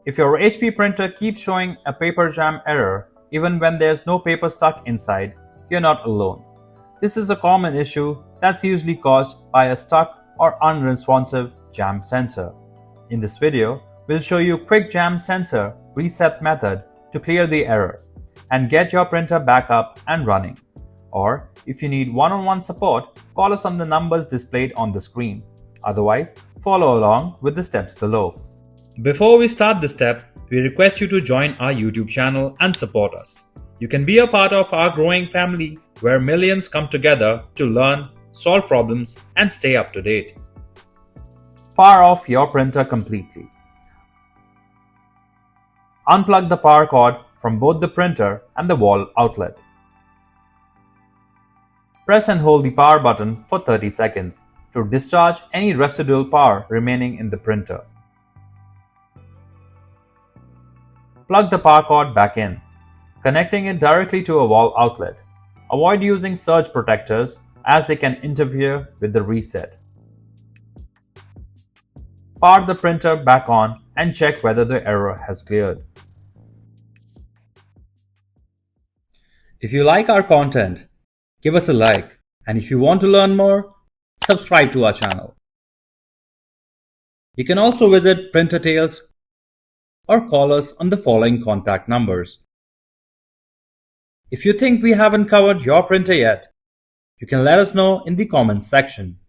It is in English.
If your HP printer keeps showing a paper jam error even when there's no paper stuck inside, you're not alone. This is a common issue that's usually caused by a stuck or unresponsive jam sensor. In this video, we'll show you quick jam sensor reset method to clear the error and get your printer back up and running. Or if you need one-on-one support, call us on the numbers displayed on the screen. Otherwise, follow along with the steps below. Before we start the step, we request you to join our YouTube channel and support us. You can be a part of our growing family where millions come together to learn, solve problems, and stay up to date. Power off your printer completely. Unplug the power cord from both the printer and the wall outlet. Press and hold the power button for 30 seconds to discharge any residual power remaining in the printer. Plug the power cord back in, connecting it directly to a wall outlet. Avoid using surge protectors as they can interfere with the reset. Power the printer back on and check whether the error has cleared. If you like our content, give us a like, and if you want to learn more, subscribe to our channel. You can also visit Printer Tales or call us on the following contact numbers. If you think we haven't covered your printer yet, you can let us know in the comments section.